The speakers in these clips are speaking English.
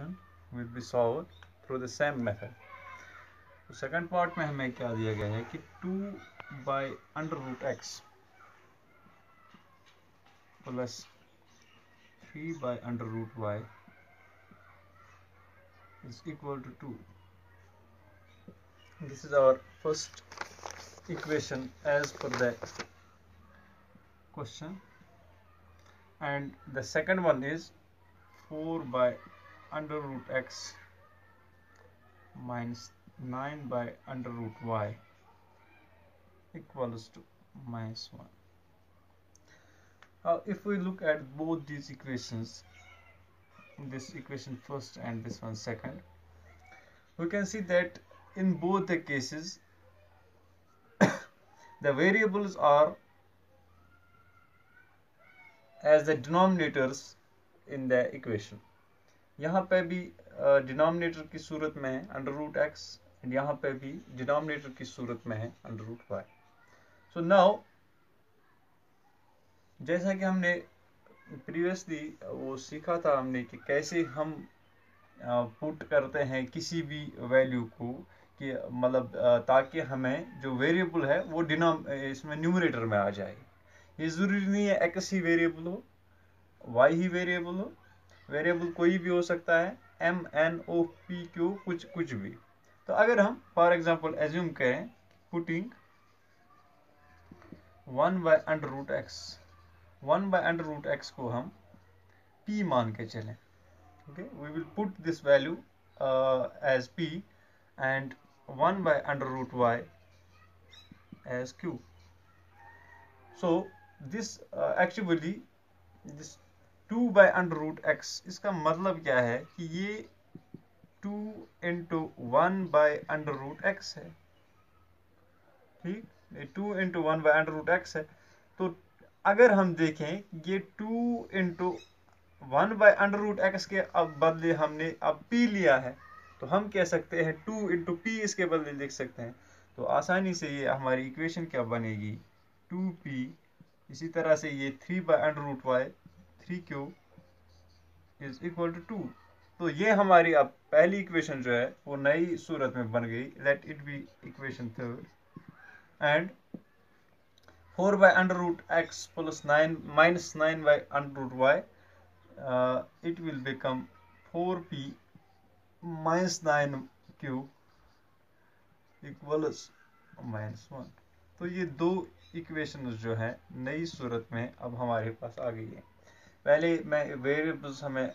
equation will be solved through the same method. तो second part में हमें क्या दिया गया है कि 2/√x plus 3/√y is equal to 2. This is our first equation as per the question, and the second one is 4/√x minus 9/√y equals to -1. If we look at both these equations, this equation first and this one second, we can see that in both the cases the variables are as the denominators in the equation. यहाँ पे भी denominator की सूरत में है √x, and यहाँ पे भी denominator की सूरत में है √y. सो नाउ जैसा कि हमने प्रीवियसली वो सीखा था हमने कि कैसे हम पुट करते हैं किसी भी वैल्यू को, कि मतलब ताकि हमें जो वेरिएबल है वो इसमें न्यूमरेटर में आ जाए. ये ज़रूरी नहीं है x ही वेरिएबल हो, y ही वेरिएबल हो. वेरिएबल कोई भी हो सकता है, m n o p q कुछ भी. तो अगर हम फॉर एग्जांपल एज्यूम करें पुटिंग 1/√x को हम p मान के चलें. okay, we will put this value as p and 1/√y as q. so this actually this 2/√x, इसका मतलब क्या है कि ये 2 into 1/√x है. ठीक, 2 into 1/√x है. तो अगर हम देखें ये 2 into 1/√x के अब बदले हमने अब p लिया है, तो हम कह सकते हैं 2 into p इसके बदले लिख सकते हैं. तो आसानी से ये हमारी इक्वेशन क्या बनेगी, 2p. इसी तरह से ये 3/√y 3q is equal to 2. तो ये हमारी अब पहली इक्वेशन जो है वो नई सूरत में बन गई. Let it be equation third, and 4/√x plus 9 minus 9/√y it will become 4p minus 9q equals -1. तो ये दो इक्वेशन जो है नई सूरत में अब हमारे पास आ गई है. पहले मैं वेरिएबल्स हमें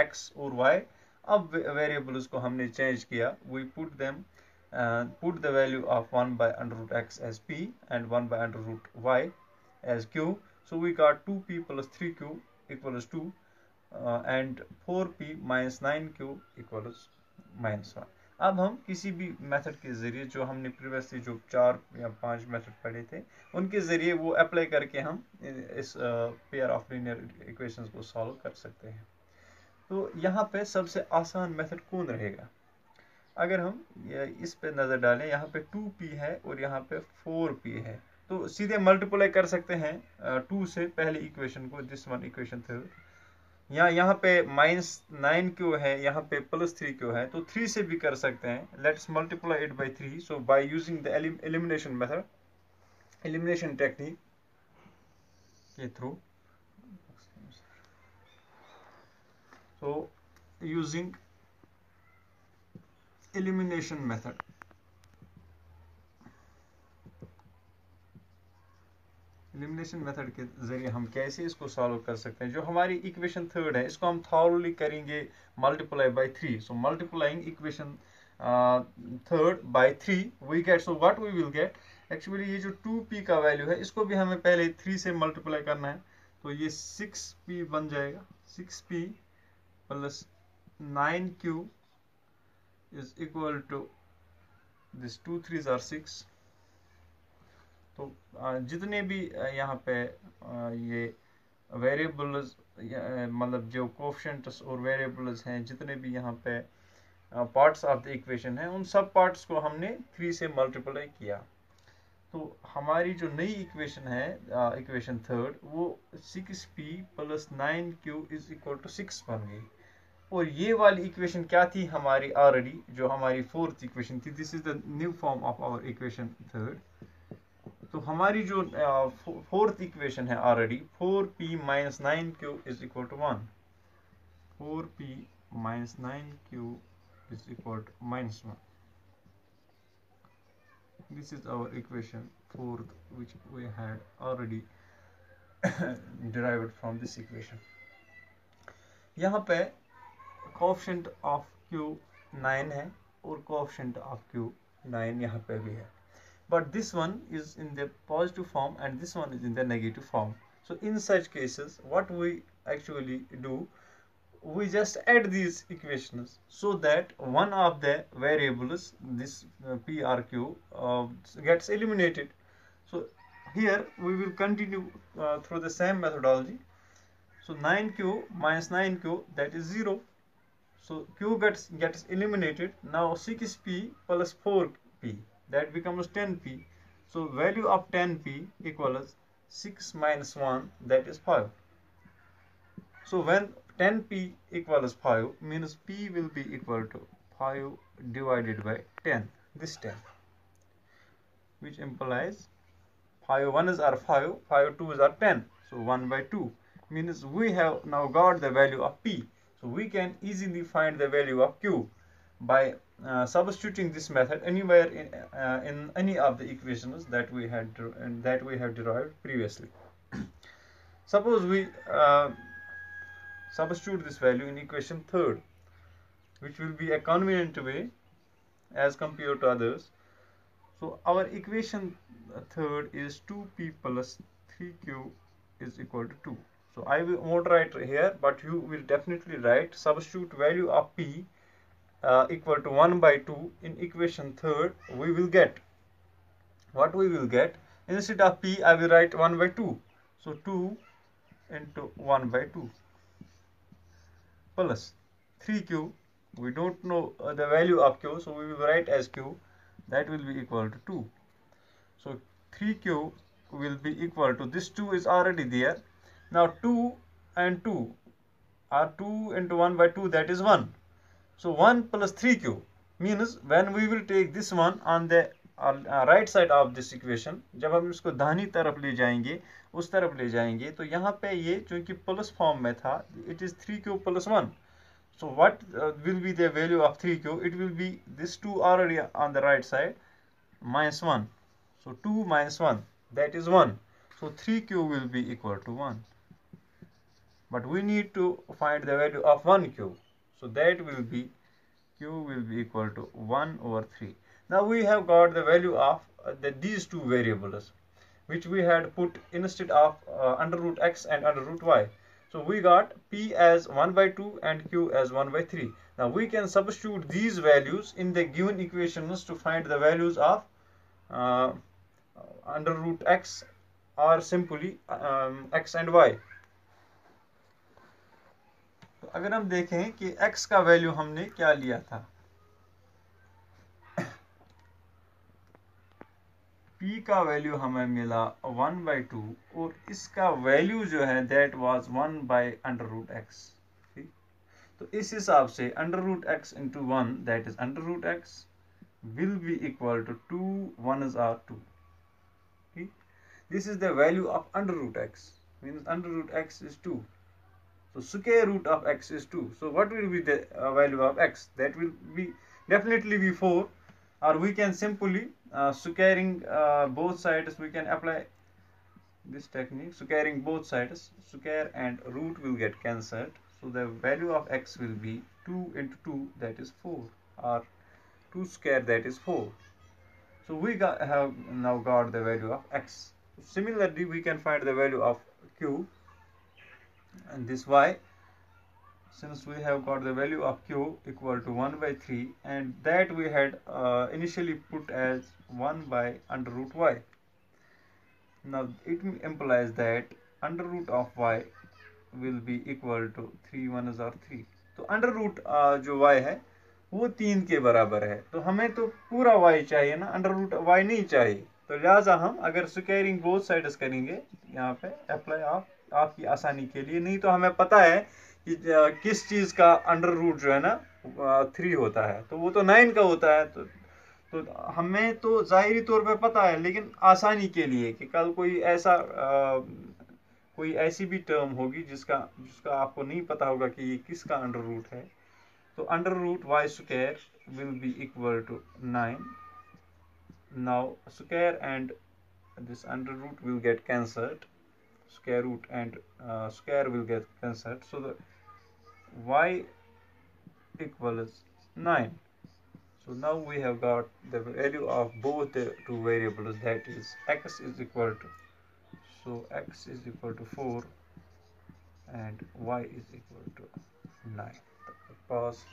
x और y, अब वेरिएबल्स को हमने चेंज किया. We put the value of 1/√x as p and 1/√y as q. so we got 2p plus 3q equals 2 and 4p minus 9q equals -1. अब हम किसी भी मेथड के जरिए, जो हमने प्रीवियसली जो 4 या 5 मेथड पढ़े थे, उनके जरिए वो अप्लाई करके हम इस पेयर ऑफ लीनियर इक्वेशंस को सॉल्व कर सकते हैं. तो यहाँ पे सबसे आसान मेथड कौन रहेगा? अगर हम इस पे नज़र डालें, यहाँ पे 2p है और यहाँ पे 4p है, तो सीधे मल्टीप्लाई कर सकते हैं 2 से पहले इक्वेशन को, दिस वन इक्वेशन थर्ड. यहाँ पे -9q है, यहाँ पे +3q है, तो 3 से भी कर सकते हैं. Let's multiply it by 3. So by using the elimination method, elimination technique के थ्रू, so using elimination method, elimination method के जरिए हम कैसे इसको सॉल्व कर सकते हैं. जो हमारी इक्वेशन थर्ड है, इसको हम थॉरली करेंगे multiply by 3. So multiplying equation third by 3 we get, so what we will get, actually ये जो 2p का वैल्यू है इसको भी हमें पहले 3 से मल्टीप्लाई करना है. तो ये 6p बन जाएगा. 6p plus 9q is equal to this 2 3s are 6. तो जितने भी यहाँ पे ये वेरिएबल्स, मतलब जो कोएफिशिएंट्स और वेरिएबल्स हैं, जितने भी यहाँ पे पार्ट्स ऑफ द इक्वेशन हैं, उन सब पार्ट्स को हमने 3 से मल्टीप्लाई किया. तो हमारी जो नई इक्वेशन है, इक्वेशन थर्ड, वो 6p plus 9q is equal to 6 बन गई. और ये वाली इक्वेशन क्या थी हमारी ऑलरेडी, जो हमारी फोर्थ इक्वेशन थी, this is the new form of our equation third. तो हमारी जो फोर्थ इक्वेशन है already 4p minus 9q is equal to 1, 4p minus 9q is equal to minus 1. This is our equation fourth, which we had already derived from this equation. यहाँ पे coefficient of q 9 है और coefficient of q 9 यहाँ पे भी है, but this one is in the positive form and this one is in the negative form. So in such cases what we actually do, we just add these equations so that one of the variables, this p or q, gets eliminated. So here we will continue through the same methodology. So 9q minus 9q, that is 0. So q gets eliminated. Now 6p plus 4p, that becomes 10p. So value of 10p equals 6 minus 1, that is 5. So when 10p equals 5, means p will be equal to 5 divided by 10, this 10, which implies 5 1s are 5, 5 2s are 10, so 1 by 2, means we have now got the value of p. So we can easily find the value of q by substituting this method anywhere in any of the equations that we have derived previously. Suppose we substitute this value in equation third, which will be a convenient way as compared to others. So our equation third is 2p plus 3q is equal to 2. So I won't write here, but you will definitely write substitute value of p equal to 1 by 2 in equation third. We will get what we will get. Instead of p, I will write 1 by 2. So 2 into 1 by 2 plus 3q, we don't know the value of q, so we will write as q, that will be equal to 2. So 3q will be equal to, this 2 is already there. Now 2 and 2 are 2 into 1 by 2, that is 1. So 1 plus 3q means when we will take this one on the right side of this equation, जब हम इसको दाहिनी तरफ ले जाएंगे, उस तरफ ले जाएंगे, तो यहाँ पे ये चूंकि प्लस फॉर्म में था, it is 3q plus 1. So what will be the value of 3q? It will be this 2 already on the right side minus 1. So 2 minus 1, that is 1. So 3q will be equal to 1. But we need to find the value of 1q. So that will be, q will be equal to 1 over 3. Now we have got the value of these two variables, which we had put instead of under root x and under root y. So we got p as 1 by 2 and q as 1 by 3. Now we can substitute these values in the given equations to find the values of under root x or simply x and y. तो अगर हम देखें कि x का value हमने क्या लिया था, p का वैल्यू हमें मिला 1 by 2 और इसका वैल्यू जो है that was 1 by under root x. ठीक, तो इस हिसाब से under root x into 1, that is under root x, will be equal to 2 1s are 2. ठीक, this is the value of under root x, means under root x is 2. So square root of x is 2. So what will be the value of x? That will be definitely be 4. Or we can simply squaring both sides, we can apply this technique, squaring both sides, square and root will get cancelled. So the value of x will be 2 into 2, that is 4, or 2 square, that is 4. So we have now got the value of x. Similarly, we can find the value of q and this y, since we have got the value of q equal to 1 by 3 and that we had initially put as 1 by under root y. Now it implies that under root of y will be equal to 3 1s are 3. तो under root जो y है वो 3 के बराबर है, तो हमें तो पूरा y चाहिए ना, अंडर रूट y नहीं चाहिए. तो लिहाजा हम अगर स्क्वायरिंग बोथ साइड्स करेंगे यहाँ पे अप्लाई आपकी आसानी के लिए, नहीं तो हमें पता है किस चीज का अंडर रूट जो है ना 3 होता है, तो वो तो 9 का होता है। तो हमें तो जाहिरी तौर पे पता है, लेकिन आसानी के लिए कि कल कोई ऐसी भी टर्म होगी जिसका जिसका आपको नहीं पता होगा कि ये किसका अंडर रूट है, तो under root Y square will be equal to 9. Now square and this under root will get cancelled, square root and square will get cancelled, so the y equals 9. So now we have got the value of both the two variables, that is x is equal to, so x is equal to 4 and y is equal to 9. Pause.